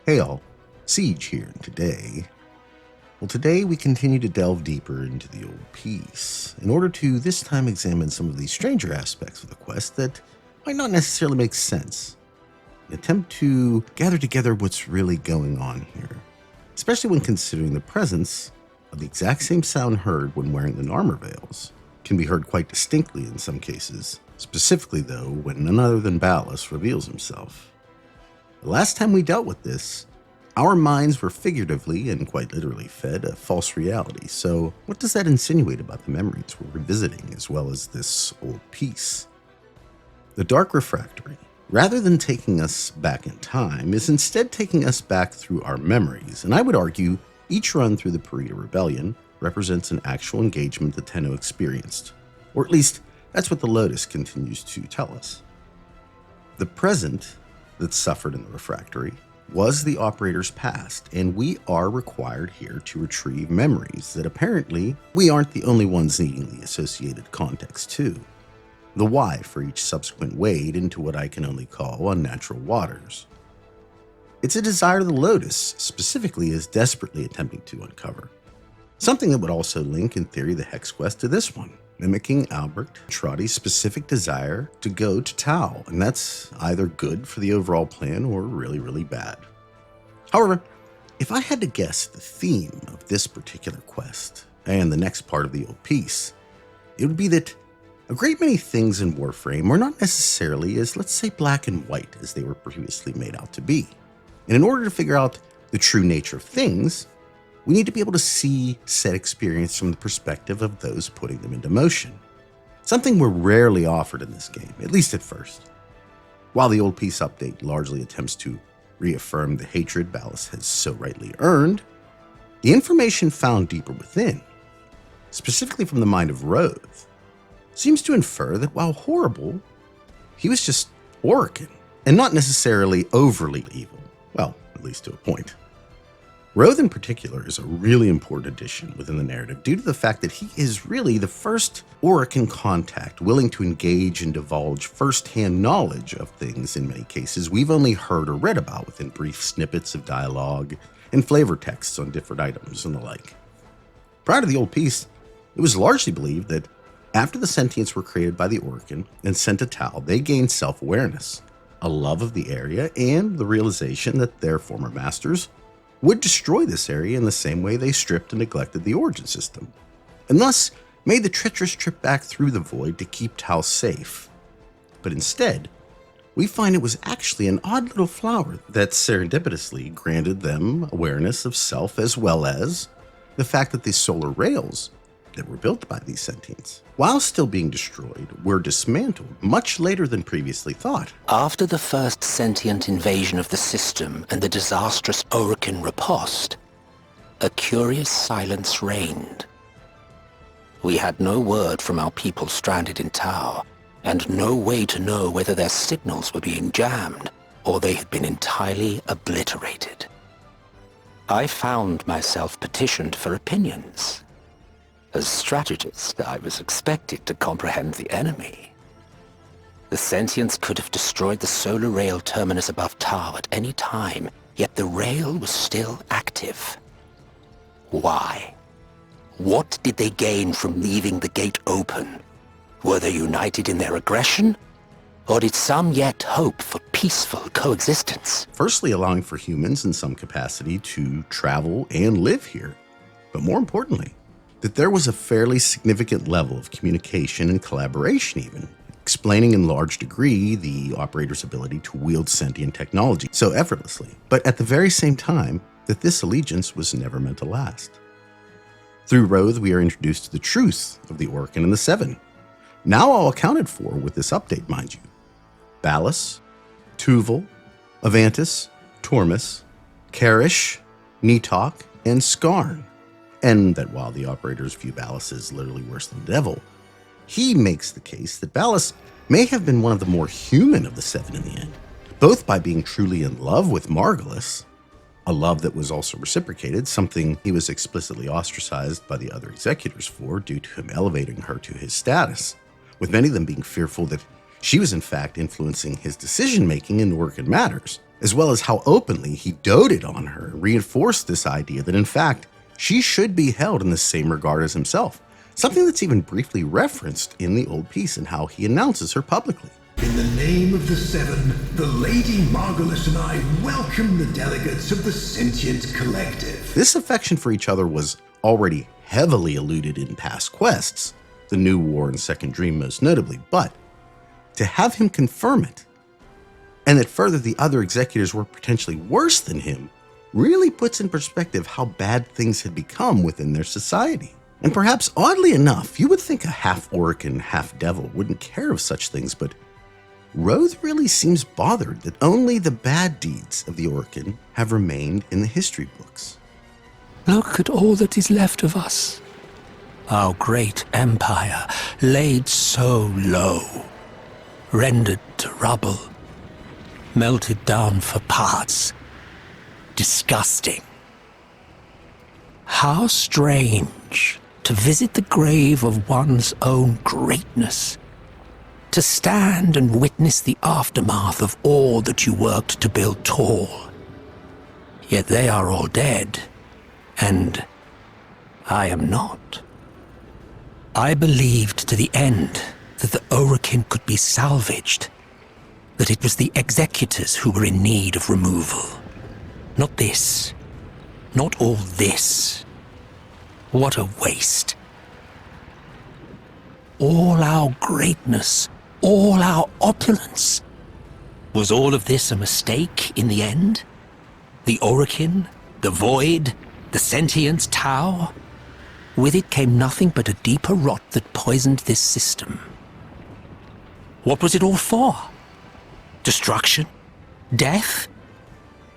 Hey all, Siege here today. Well, today we continue to delve deeper into the old piece, in order to this time examine some of the stranger aspects of the quest that might not necessarily make sense. An attempt to gather together what's really going on here, especially when considering the presence of the exact same sound heard when wearing the armor veils. Can be heard quite distinctly in some cases, specifically though when none other than Ballas reveals himself. The last time we dealt with this, our minds were figuratively and quite literally fed a false reality. So what does that insinuate about the memories we're revisiting as well as this old piece? The Dark Refractory, rather than taking us back in time, is instead taking us back through our memories. And I would argue each run through the Purita Rebellion represents an actual engagement that Tenno experienced. Or at least that's what the Lotus continues to tell us. The present that suffered in the refractory was the operator's past, and we are required here to retrieve memories that apparently we aren't the only ones needing the associated context to. The why for each subsequent wade into what I can only call unnatural waters. It's a desire the Lotus specifically is desperately attempting to uncover. Something that would also link in theory the Hex quest to this one, mimicking Albrecht Trotty's specific desire to go to Tau, and that's either good for the overall plan or really, really bad. However, if I had to guess the theme of this particular quest, and the next part of the old piece, it would be that a great many things in Warframe are not necessarily as, let's say, black and white as they were previously made out to be. And in order to figure out the true nature of things, we need to be able to see said experience from the perspective of those putting them into motion. Something we're rarely offered in this game, at least at first. While the old piece update largely attempts to reaffirm the hatred Ballas has so rightly earned, the information found deeper within, specifically from the mind of Roathe, seems to infer that while horrible, he was just Orokin, and not necessarily overly evil. Well, at least to a point. Roathe in particular is a really important addition within the narrative due to the fact that he is really the first Orokin contact willing to engage and divulge first-hand knowledge of things in many cases we've only heard or read about within brief snippets of dialogue and flavor texts on different items and the like. Prior to the old piece, it was largely believed that after the sentients were created by the Orokin and sent to Tau, they gained self-awareness, a love of the area, and the realization that their former masters would destroy this area in the same way they stripped and neglected the origin system, and thus made the treacherous trip back through the void to keep Tau safe. But instead, we find it was actually an odd little flower that serendipitously granted them awareness of self, as well as the fact that the solar rails that were built by these sentients, while still being destroyed, were dismantled much later than previously thought. After the first sentient invasion of the system and the disastrous Orokin riposte, a curious silence reigned. We had no word from our people stranded in Tau, and no way to know whether their signals were being jammed or they had been entirely obliterated. I found myself petitioned for opinions. As strategist, I was expected to comprehend the enemy. The sentients could have destroyed the solar rail terminus above Tau at any time, yet the rail was still active. Why? What did they gain from leaving the gate open? Were they united in their aggression? Or did some yet hope for peaceful coexistence? Firstly, allowing for humans in some capacity to travel and live here, but more importantly, that there was a fairly significant level of communication and collaboration even, explaining in large degree the operator's ability to wield sentient technology so effortlessly, but at the very same time that this allegiance was never meant to last. Through Roathe, we are introduced to the truth of the Orokin and the Seven, now all accounted for with this update, mind you. Ballas, Tuval, Avantis, Tormus, Karish, Nitokh, and Skarn. And that while the operators view Ballas as literally worse than the devil, he makes the case that Ballas may have been one of the more human of the Seven in the end, both by being truly in love with Margulis, a love that was also reciprocated, something he was explicitly ostracized by the other executors for due to him elevating her to his status, with many of them being fearful that she was in fact influencing his decision-making in Orokin matters, as well as how openly he doted on her, reinforced this idea that in fact, she should be held in the same regard as himself, something that's even briefly referenced in the old piece and how he announces her publicly. In the name of the Seven, the Lady Margulis and I welcome the delegates of the Sentient Collective. This affection for each other was already heavily alluded in past quests, the New War and Second Dream most notably, but to have him confirm it, and that further the other executors were potentially worse than him, really puts in perspective how bad things had become within their society. And perhaps oddly enough, you would think a half-orc and half-devil wouldn't care of such things, but Roathe really seems bothered that only the bad deeds of the Orcan have remained in the history books. Look at all that is left of us. Our great empire laid so low, rendered to rubble, melted down for parts. Disgusting. How strange to visit the grave of one's own greatness, to stand and witness the aftermath of all that you worked to build tall. Yet they are all dead, and I am not. I believed to the end that the Orokin could be salvaged, that it was the executors who were in need of removal. Not this. Not all this. What a waste. All our greatness, all our opulence. Was all of this a mistake in the end? The Orokin, the Void, the Sentient Tau? With it came nothing but a deeper rot that poisoned this system. What was it all for? Destruction? Death?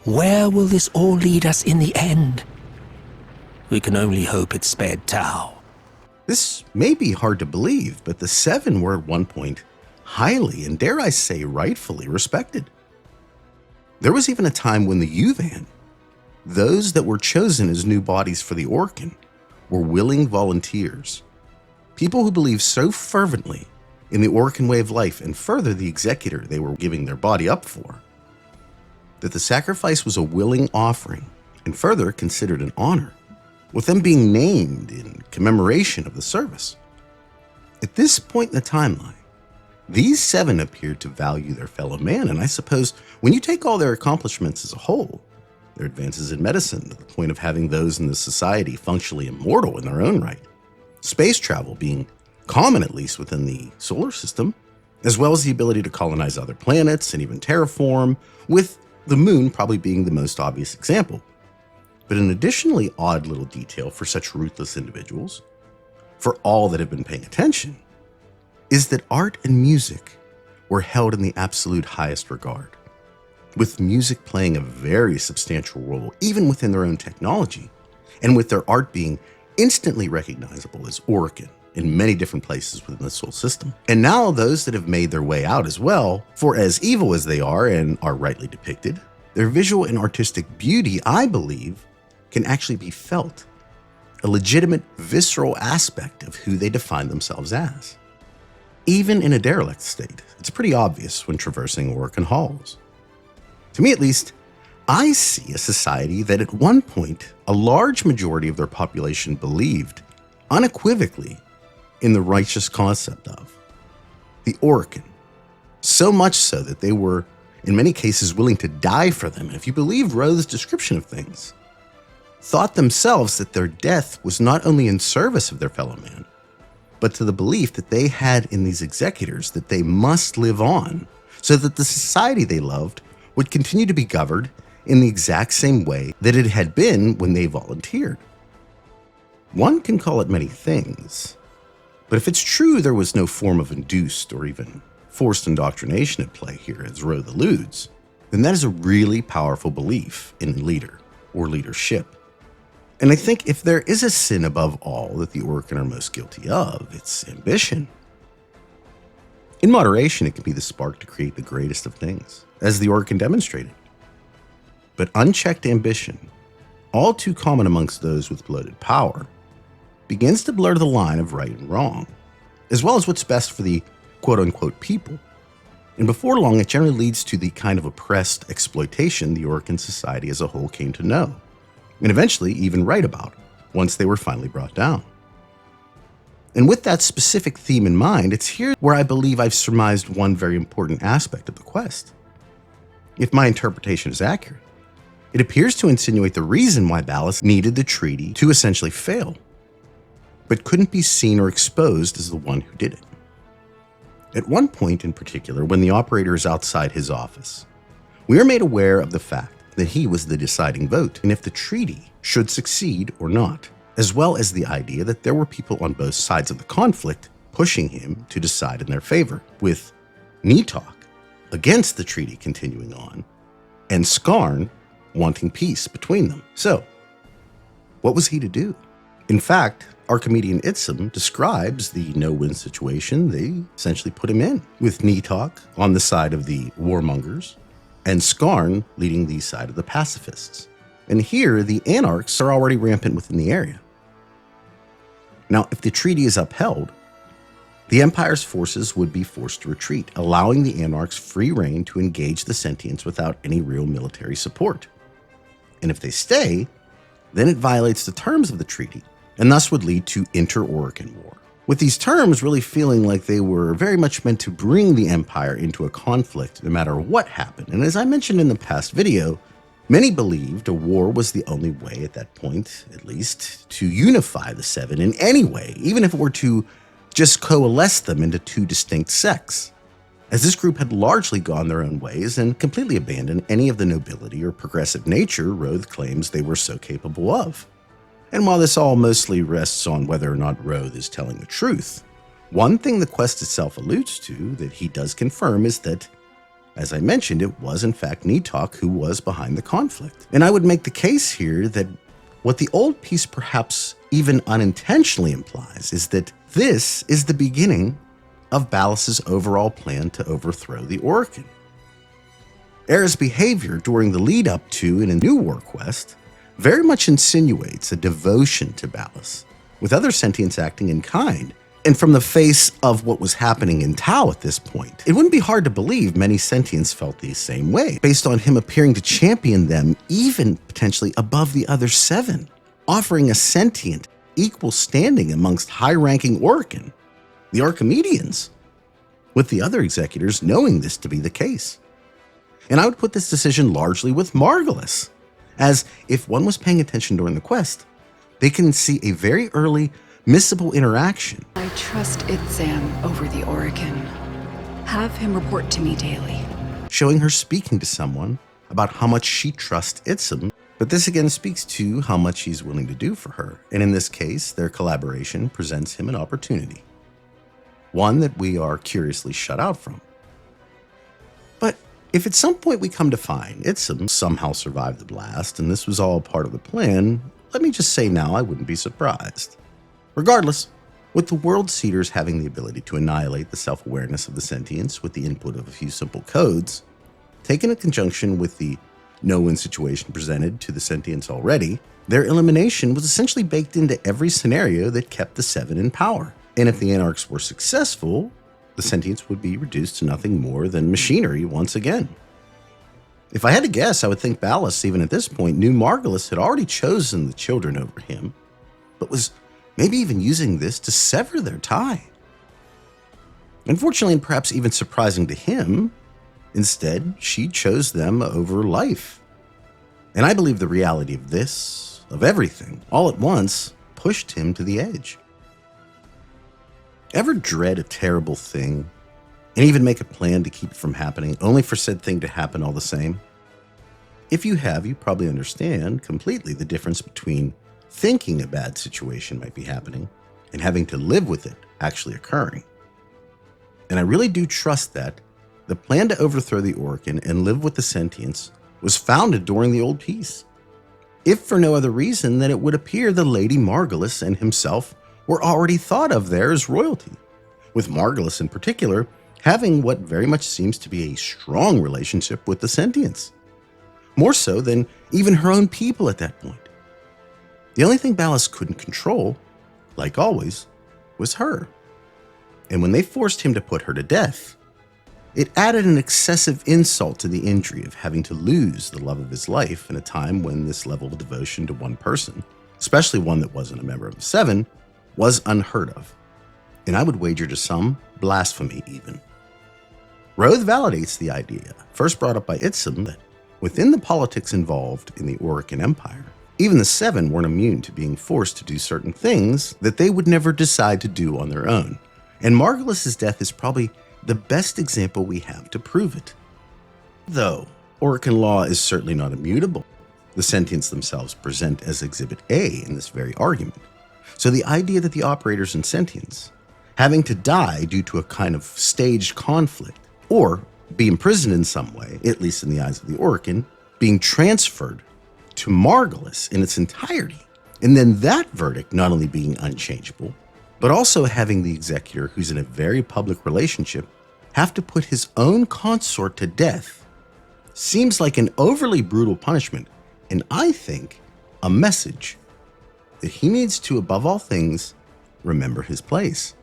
Where will this all lead us in the end? We can only hope it spared Tau. This may be hard to believe, but the Seven were at one point highly, and dare I say rightfully, respected. There was even a time when the Yuvan, those that were chosen as new bodies for the Orcan, were willing volunteers. People who believed so fervently in the Orcan way of life, and further the executor they were giving their body up for, that the sacrifice was a willing offering, and further considered an honor, with them being named in commemoration of the service. At this point in the timeline, these Seven appeared to value their fellow man, and I suppose when you take all their accomplishments as a whole, their advances in medicine to the point of having those in the society functionally immortal in their own right, space travel being common at least within the solar system, as well as the ability to colonize other planets and even terraform, with the moon probably being the most obvious example. But an additionally odd little detail for such ruthless individuals, for all that have been paying attention, is that art and music were held in the absolute highest regard, with music playing a very substantial role even within their own technology, and with their art being instantly recognizable as Orokin in many different places within the Sol system. And now those that have made their way out as well, for as evil as they are and are rightly depicted, their visual and artistic beauty, I believe, can actually be felt, a legitimate visceral aspect of who they define themselves as. Even in a derelict state, it's pretty obvious when traversing Orokin halls. To me at least, I see a society that at one point, a large majority of their population believed, unequivocally, in the righteous concept of the Orokin. So much so that they were, in many cases, willing to die for them. And if you believe Roathe's description of things, thought themselves that their death was not only in service of their fellow man, but to the belief that they had in these executors that they must live on, so that the society they loved would continue to be governed in the exact same way that it had been when they volunteered. One can call it many things, but if it's true there was no form of induced or even forced indoctrination at play here, as Roathe alludes, then that is a really powerful belief in a leader or leadership. And I think if there is a sin above all that the Orokin are most guilty of, it's ambition. In moderation, it can be the spark to create the greatest of things, as the Orokin demonstrated. But unchecked ambition, all too common amongst those with bloated power, begins to blur the line of right and wrong, as well as what's best for the quote-unquote people. And before long, it generally leads to the kind of oppressed exploitation the Orokin society as a whole came to know, and eventually even write about, once they were finally brought down. And with that specific theme in mind, it's here where I believe I've surmised one very important aspect of the quest. If my interpretation is accurate, it appears to insinuate the reason why Ballas needed the treaty to essentially fail, but couldn't be seen or exposed as the one who did it. At one point in particular, when the operator is outside his office, we are made aware of the fact that he was the deciding vote, and if the treaty should succeed or not, as well as the idea that there were people on both sides of the conflict pushing him to decide in their favor, with Nitokh against the treaty continuing on, and Skarn wanting peace between them. So, what was he to do? In fact, Archimedean Itzum describes the no-win situation they essentially put him in, with Nitokh on the side of the warmongers, and Skarn leading the side of the pacifists. And here, the anarchs are already rampant within the area. Now, if the treaty is upheld, the Empire's forces would be forced to retreat, allowing the anarchs free rein to engage the sentients without any real military support. And if they stay, then it violates the terms of the treaty, and thus would lead to inter-Orokin war, with these terms really feeling like they were very much meant to bring the Empire into a conflict no matter what happened. And as I mentioned in the past video, many believed a war was the only way at that point, at least, to unify the Seven in any way, even if it were to just coalesce them into two distinct sects, as this group had largely gone their own ways and completely abandoned any of the nobility or progressive nature Roathe claims they were so capable of. And while this all mostly rests on whether or not Roathe is telling the truth, one thing the quest itself alludes to that he does confirm is that, as I mentioned, it was in fact Nitokh who was behind the conflict. And I would make the case here that what the old piece perhaps even unintentionally implies is that this is the beginning of Ballas's overall plan to overthrow the Orokin. Era's behavior during the lead up to and a new war quest very much insinuates a devotion to Ballas, with other sentients acting in kind. And from the face of what was happening in Tau at this point, it wouldn't be hard to believe many sentients felt the same way, based on him appearing to champion them even potentially above the other seven, offering a sentient equal standing amongst high-ranking Orokin, the Archimedeans, with the other executors knowing this to be the case. And I would put this decision largely with Margulis, as if one was paying attention during the quest, they can see a very early missable interaction. I trust Itzam over the Orokin. Have him report to me daily. Showing her speaking to someone about how much she trusts Itzam, but this again speaks to how much he's willing to do for her. And in this case, their collaboration presents him an opportunity, one that we are curiously shut out from. But if at some point we come to find Itzam somehow survived the blast and this was all part of the plan, let me just say now I wouldn't be surprised. Regardless, with the World Seeders having the ability to annihilate the self-awareness of the sentients with the input of a few simple codes, taken in conjunction with the no-win situation presented to the sentients already, their elimination was essentially baked into every scenario that kept the Seven in power. And if the Anarchs were successful, the sentients would be reduced to nothing more than machinery once again. If I had to guess, I would think Ballas, even at this point, knew Margulis had already chosen the children over him, but was maybe even using this to sever their tie. Unfortunately, and perhaps even surprising to him, instead, she chose them over life. And I believe the reality of this, of everything, all at once, pushed him to the edge. Ever dread a terrible thing, and even make a plan to keep it from happening, only for said thing to happen all the same? If you have, you probably understand completely the difference between thinking a bad situation might be happening and having to live with it actually occurring. And I really do trust that the plan to overthrow the Orokin and live with the sentients was founded during the old peace, if for no other reason than it would appear the Lady Margulis and himself were already thought of there as royalty, with Margulis in particular having what very much seems to be a strong relationship with the sentients, more so than even her own people at that point. The only thing Ballas couldn't control, like always, was her. And when they forced him to put her to death, It added an excessive insult to the injury of having to lose the love of his life in a time when this level of devotion to one person, especially one that wasn't a member of the Seven, was unheard of. And I would wager to some, blasphemy even. Roathe validates the idea, first brought up by Itzum, that within the politics involved in the Orokin Empire, even the Seven weren't immune to being forced to do certain things that they would never decide to do on their own. And Margulis's death is probably the best example we have to prove it. Though Orokin law is certainly not immutable, the sentients themselves present as Exhibit A in this very argument. So the idea that the operators and sentients, having to die due to a kind of staged conflict, or be imprisoned in some way, at least in the eyes of the Orokin, being transferred to Margulis in its entirety, and then that verdict not only being unchangeable, but also having the executor, who's in a very public relationship, have to put his own consort to death, seems like an overly brutal punishment, and I think a message that he needs to, above all things, remember his place.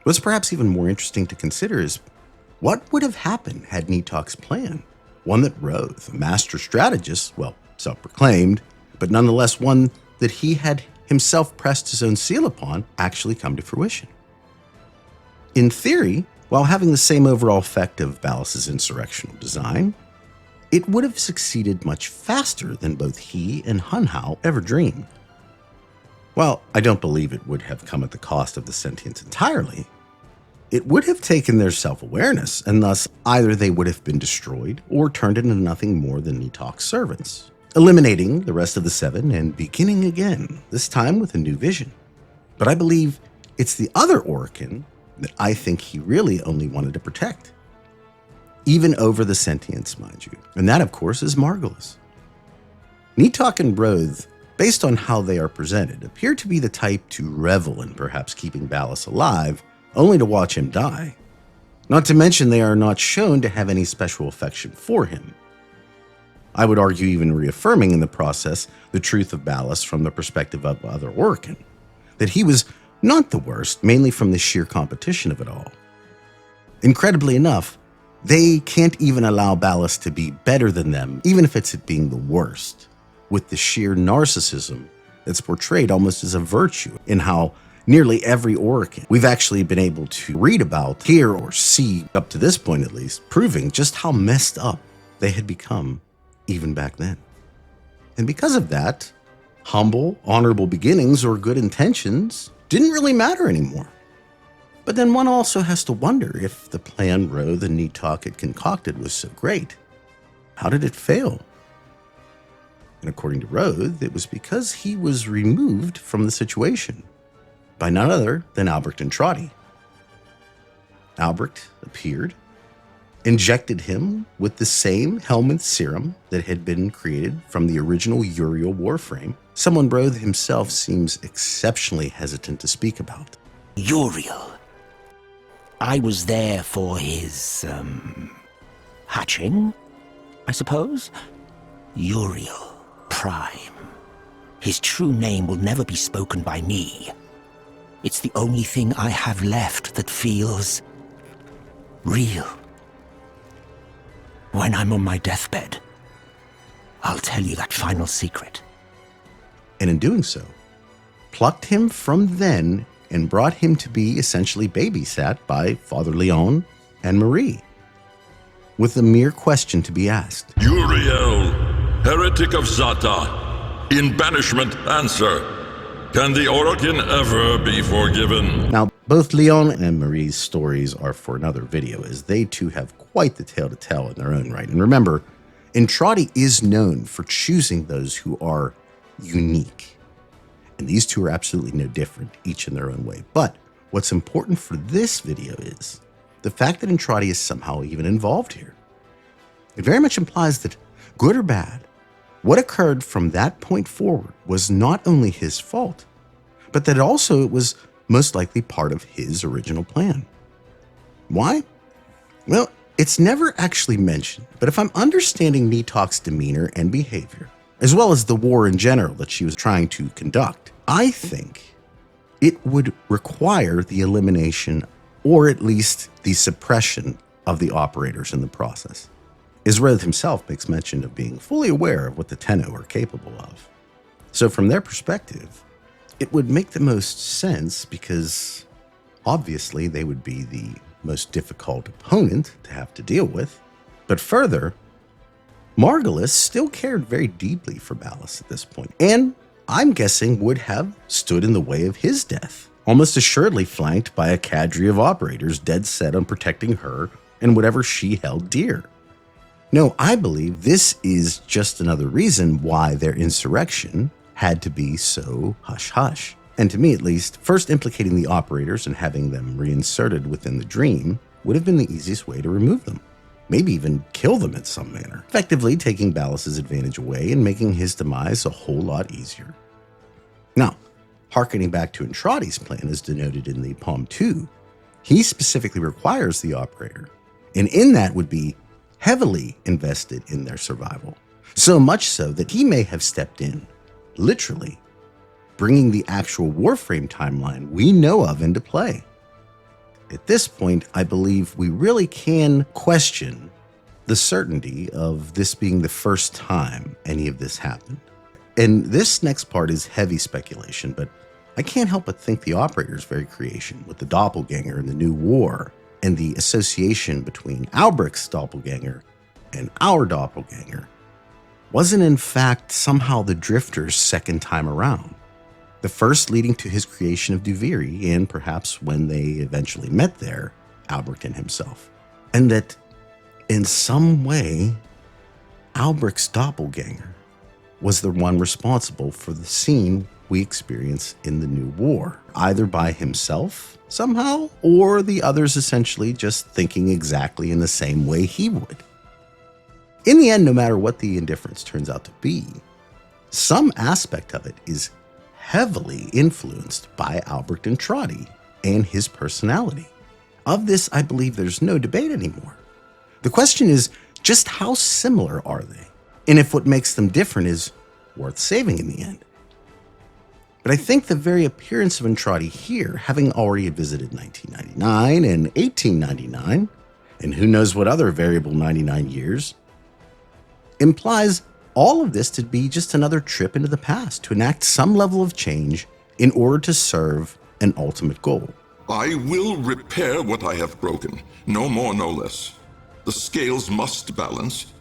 What's perhaps even more interesting to consider is what would have happened had Nitokh's plan, one that Roathe, a master strategist, well, self-proclaimed, but nonetheless one that he had himself pressed his own seal upon, actually come to fruition. In theory, while having the same overall effect of Ballas' insurrectional design, it would have succeeded much faster than both he and Hun Hao ever dreamed. While I don't believe it would have come at the cost of the sentients entirely, it would have taken their self-awareness, and thus either they would have been destroyed or turned into nothing more than Nitokh's servants, eliminating the rest of the Seven and beginning again, this time with a new vision. But I believe it's the other Orokin that I think he really only wanted to protect, even over the sentients, mind you, and that, of course, is Margulis. Nitokh and Roathe, based on how they are presented, appear to be the type to revel in perhaps keeping Ballas alive, only to watch him die. Not to mention they are not shown to have any special affection for him. I would argue even reaffirming in the process the truth of Ballas from the perspective of other Orokin, that he was not the worst, mainly from the sheer competition of it all. Incredibly enough, they can't even allow Ballas to be better than them, even if it's it being the worst, with the sheer narcissism that's portrayed almost as a virtue in how nearly every Orokin we've actually been able to read about, hear, or see, up to this point at least, proving just how messed up they had become even back then. And because of that, humble, honorable beginnings or good intentions didn't really matter anymore. But then one also has to wonder if the plan Roathe and Nitokh had concocted was so great, how did it fail? And according to Roathe, it was because he was removed from the situation by none other than Albrecht and Trotty. Albrecht appeared, injected him with the same helmet serum that had been created from the original Uriel Warframe, someone Roathe himself seems exceptionally hesitant to speak about. Uriel. I was there for his, hatching, I suppose? Uriel Prime. His true name will never be spoken by me. It's the only thing I have left that feels real. When I'm on my deathbed, I'll tell you that final secret. And in doing so, plucked him from then and brought him to be essentially babysat by Father Leon and Marie, with a mere question to be asked. Uriel, heretic of Zata, in banishment answer. Can the Orokin ever be forgiven? Now, both Leon and Marie's stories are for another video, as they too have quite the tale to tell in their own right. And remember, Entradi is known for choosing those who are unique. And these two are absolutely no different, each in their own way. But what's important for this video is the fact that Entradi is somehow even involved here. It very much implies that, good or bad, what occurred from that point forward was not only his fault, but that also it was most likely part of his original plan. Why? Well, it's never actually mentioned, but if I'm understanding Nitokh's demeanor and behavior, as well as the war in general that she was trying to conduct, I think it would require the elimination or at least the suppression of the operators in the process. As Roathe himself makes mention of being fully aware of what the Tenno are capable of. So from their perspective, it would make the most sense because obviously they would be the most difficult opponent to have to deal with. But further, Margulis still cared very deeply for Ballas at this point, and I'm guessing would have stood in the way of his death, almost assuredly flanked by a cadre of operators dead set on protecting her and whatever she held dear. No, I believe this is just another reason why their insurrection had to be so hush-hush. And to me at least, first implicating the operators and having them reinserted within the dream would have been the easiest way to remove them. Maybe even kill them in some manner, effectively taking Ballas' advantage away and making his demise a whole lot easier. Now, hearkening back to Entradi's plan as denoted in the Palm 2, he specifically requires the operator, and in that would be heavily invested in their survival, so much so that he may have stepped in, literally, bringing the actual Warframe timeline we know of into play. At this point, I believe we really can question the certainty of this being the first time any of this happened. And this next part is heavy speculation, but I can't help but think the operator's very creation with the doppelganger and the new war and the association between Alberic's doppelganger and our doppelganger wasn't in fact somehow the Drifter's second time around. The first leading to his creation of Duviri, and perhaps when they eventually met there, Alberic and himself. And that, in some way, Alberic's doppelganger was the one responsible for the scene we experience in the New War, either by himself somehow, or the others essentially just thinking exactly in the same way he would. In the end, no matter what the indifference turns out to be, some aspect of it is heavily influenced by Alberic Entradi and his personality. Of this, I believe there's no debate anymore. The question is, just how similar are they? And if what makes them different is worth saving in the end. But I think the very appearance of Entradi here, having already visited 1999 and 1899, and who knows what other variable 99 years, implies all of this to be just another trip into the past to enact some level of change in order to serve an ultimate goal. I will repair what I have broken, no more, no less. The scales must balance,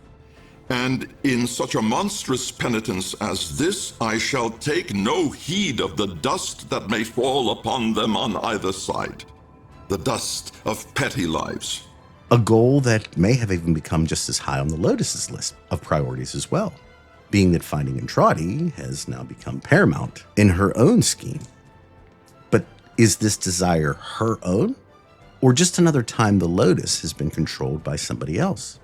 and in such a monstrous penitence as this, I shall take no heed of the dust that may fall upon them on either side. The dust of petty lives. A goal that may have even become just as high on the Lotus's list of priorities as well, being that finding Entradi has now become paramount in her own scheme. But is this desire her own, or just another time the Lotus has been controlled by somebody else?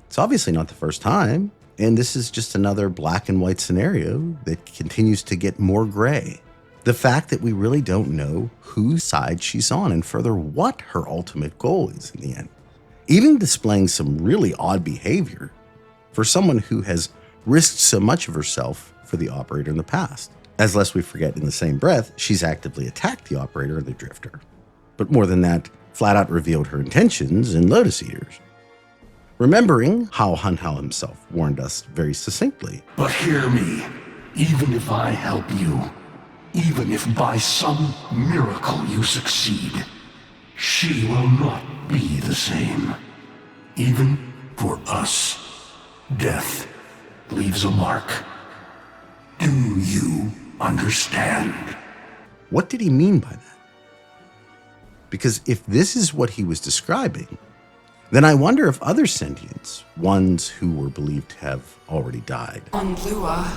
It's obviously not the first time, and this is just another black and white scenario that continues to get more gray. The fact that we really don't know whose side she's on, and further what her ultimate goal is in the end. Even displaying some really odd behavior for someone who has risked so much of herself for the operator in the past. As lest we forget in the same breath, she's actively attacked the operator and the Drifter. But more than that, flat out revealed her intentions in Lotus Eaters. Remembering how Hun Hao himself warned us very succinctly. But hear me, even if I help you, even if by some miracle you succeed, she will not be the same. Even for us, death leaves a mark. Do you understand? What did he mean by that? Because if this is what he was describing, then I wonder if other sentients, ones who were believed to have already died. On Lua,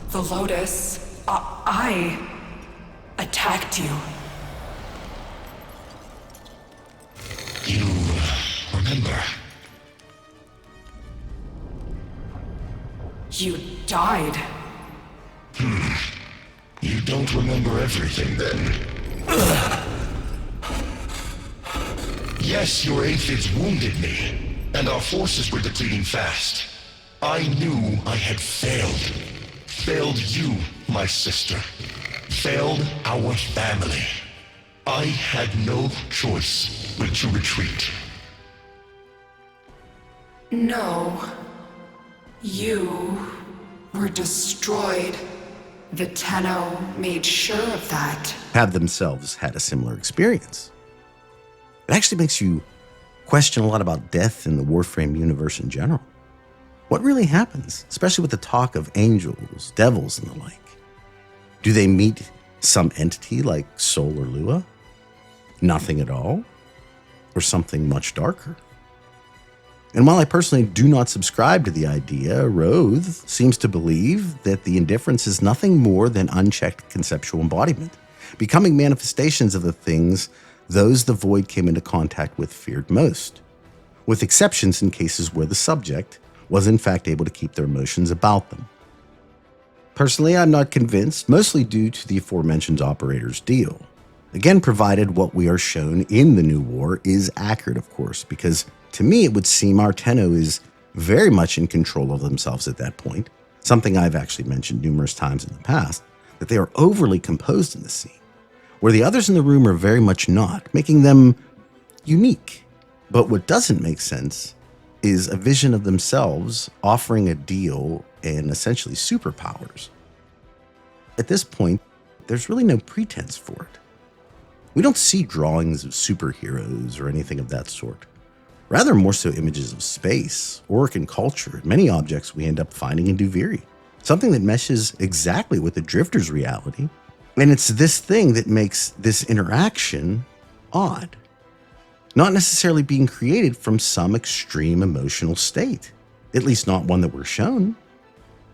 the Lotus, I attacked you. You remember? You died. You don't remember everything then. Yes, your aphids wounded me, and our forces were depleting fast. I knew I had failed. Failed you, my sister. Failed our family. I had no choice but to retreat. No. You were destroyed. The Tenno made sure of that. Have themselves had a similar experience. It actually makes you question a lot about death in the Warframe universe in general. What really happens, especially with the talk of angels, devils, and the like? Do they meet some entity like Sol or Lua? Nothing at all? Or something much darker? And while I personally do not subscribe to the idea, Roathe seems to believe that the indifference is nothing more than unchecked conceptual embodiment, becoming manifestations of the things those the Void came into contact with feared most, with exceptions in cases where the subject was in fact able to keep their emotions about them. Personally, I'm not convinced, mostly due to the aforementioned operator's deal. Again, provided what we are shown in the new war is accurate, of course, because to me it would seem our Tenno is very much in control of themselves at that point, something I've actually mentioned numerous times in the past, that they are overly composed in the scene, where the others in the room are very much not, making them unique. But what doesn't make sense is a vision of themselves offering a deal and essentially superpowers. At this point, there's really no pretense for it. We don't see drawings of superheroes or anything of that sort. Rather, more so images of space, Orokin culture, and many objects we end up finding in Duviri. Something that meshes exactly with the Drifter's reality. And it's this thing that makes this interaction odd. Not necessarily being created from some extreme emotional state. At least not one that we're shown.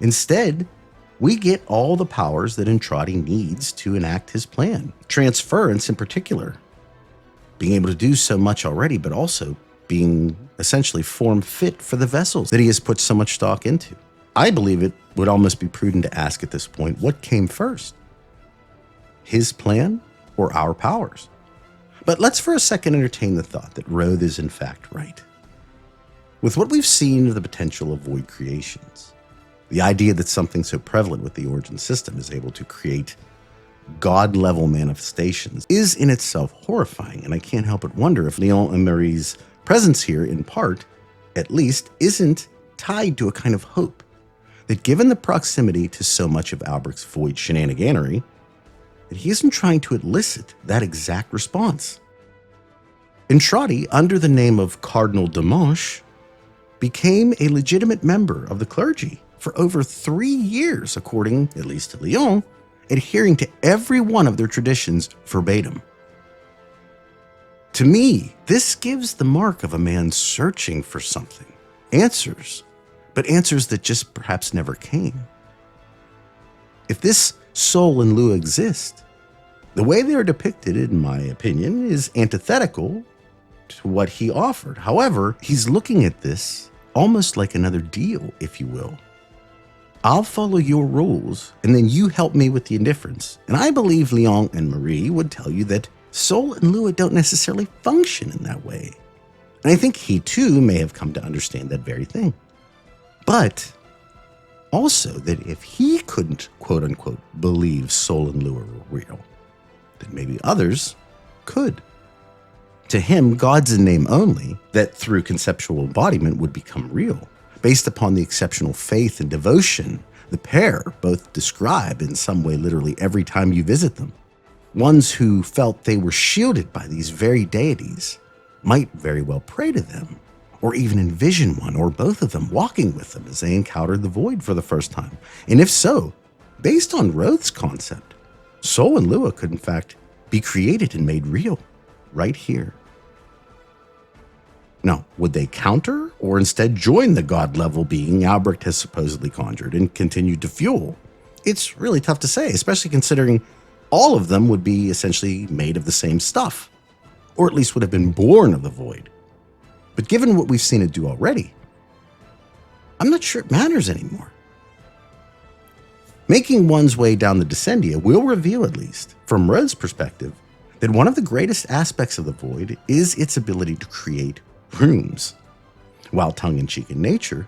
Instead, we get all the powers that Entradi needs to enact his plan. Transference in particular. Being able to do so much already, but also being essentially form fit for the vessels that he has put so much stock into. I believe it would almost be prudent to ask at this point, what came first? His plan or our powers? But let's for a second entertain the thought that Roathe is in fact right. With what we've seen of the potential of void creations, the idea that something so prevalent with the Origin system is able to create God-level manifestations is in itself horrifying, and I can't help but wonder if Leon and Marie's presence here, in part, at least, isn't tied to a kind of hope that given the proximity to so much of Alberic's void shenaniganery, that he isn't trying to elicit that exact response. Entradi, under the name of Cardinal Dimanche, became a legitimate member of the clergy for over 3 years, according, at least to Leon, adhering to every one of their traditions verbatim. To me, this gives the mark of a man searching for something, answers, but answers that just perhaps never came. If this Sol and Lua exist, the way they are depicted, in my opinion, is antithetical to what he offered. However, he's looking at this almost like another deal, if you will. I'll follow your rules, and then you help me with the indifference. And I believe Leon and Marie would tell you that Sol and Lua don't necessarily function in that way. And I think he too may have come to understand that very thing. But also that if he couldn't, quote unquote, believe Sol and Lua were real, then maybe others could. To him, God's in name only, that through conceptual embodiment would become real, based upon the exceptional faith and devotion the pair both describe in some way literally every time you visit them. Ones who felt they were shielded by these very deities might very well pray to them, or even envision one or both of them walking with them as they encountered the void for the first time. And if so, based on Roathe's concept, Sol and Lua could in fact be created and made real right here. Now, would they counter or instead join the god-level being Albrecht has supposedly conjured and continued to fuel? It's really tough to say, especially considering all of them would be essentially made of the same stuff, or at least would have been born of the void. But given what we've seen it do already, I'm not sure it matters anymore. Making one's way down the Descendia will reveal, at least from Roathe's perspective, that one of the greatest aspects of the void is its ability to create rooms. While tongue-in-cheek in nature,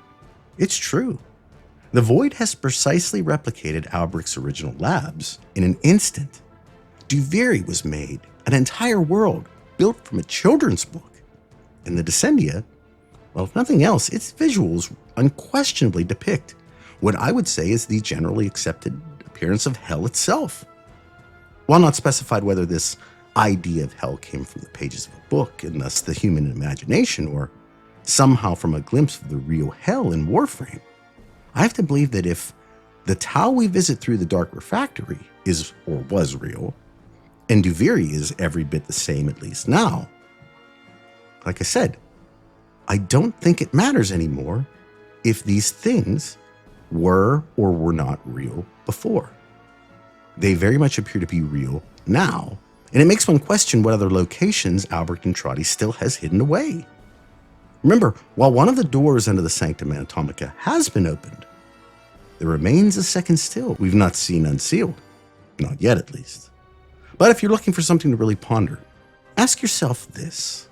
it's true. The void has precisely replicated Alberic's original labs in an instant. Duviri was made An entire world built from a children's book. And the Descendia, well, if nothing else, its visuals unquestionably depict what I would say is the generally accepted appearance of hell itself. While not specified whether this idea of hell came from the pages of a book and thus the human imagination, or somehow from a glimpse of the real hell in Warframe, I have to believe that if the Tau we visit through the Dark Refractory is or was real, and Duviri is every bit the same, at least now, like I said, I don't think it matters anymore if these things were or were not real before. They very much appear to be real now, and it makes one question what other locations Albrecht and Trotty still has hidden away. Remember, while one of the doors into the Sanctum Anatomica has been opened, there remains a second still we've not seen unsealed. Not yet, at least. But if you're looking for something to really ponder, ask yourself this.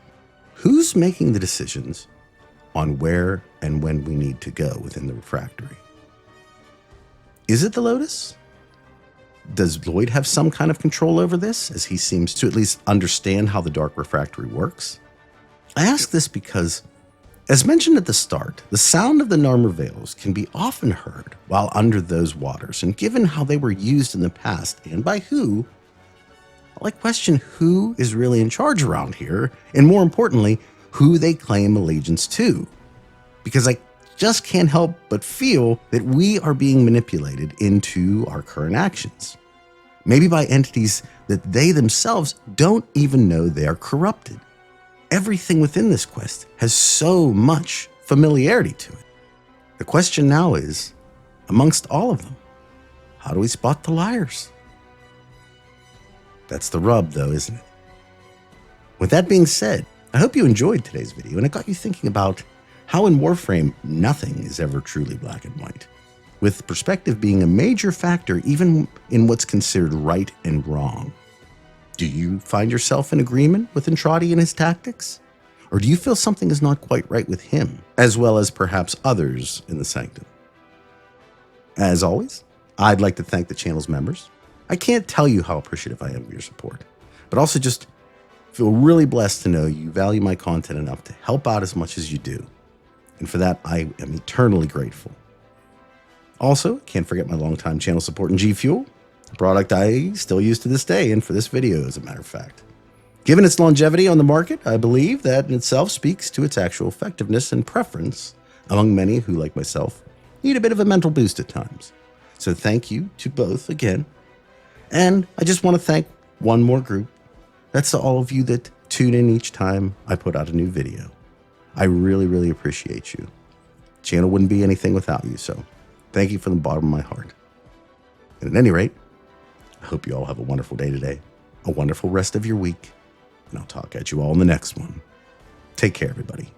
Who's making the decisions on where and when we need to go within the refractory? Is it the Lotus? Does Lloyd have some kind of control over this, as he seems to at least understand how the Dark Refractory works? I ask this because, as mentioned at the start, the sound of the Narmer Veils can be often heard while under those waters, and given how they were used in the past and by who, I question who is really in charge around here, and more importantly, who they claim allegiance to. Because I just can't help but feel that we are being manipulated into our current actions. Maybe by entities that they themselves don't even know they are corrupted. Everything within this quest has so much familiarity to it. The question now is, amongst all of them, how do we spot the liars? That's the rub, though, isn't it? With that being said, I hope you enjoyed today's video and it got you thinking about how in Warframe nothing is ever truly black and white, with perspective being a major factor even in what's considered right and wrong. Do you find yourself in agreement with Entrati and his tactics? Or do you feel something is not quite right with him, as well as perhaps others in the Sanctum? As always, I'd like to thank the channel's members. I can't tell you how appreciative I am of your support, but also just feel really blessed to know you value my content enough to help out as much as you do. And for that, I am eternally grateful. Also, can't forget my longtime channel support in G Fuel, a product I still use to this day, and for this video, as a matter of fact. Given its longevity on the market, I believe that in itself speaks to its actual effectiveness and preference among many who, like myself, need a bit of a mental boost at times. So thank you to both again. And I just want to thank one more group. That's to all of you that tune in each time I put out a new video. I really, really appreciate you. The channel wouldn't be anything without you, so thank you from the bottom of my heart. And at any rate, I hope you all have a wonderful day today, a wonderful rest of your week, and I'll talk at you all in the next one. Take care, everybody.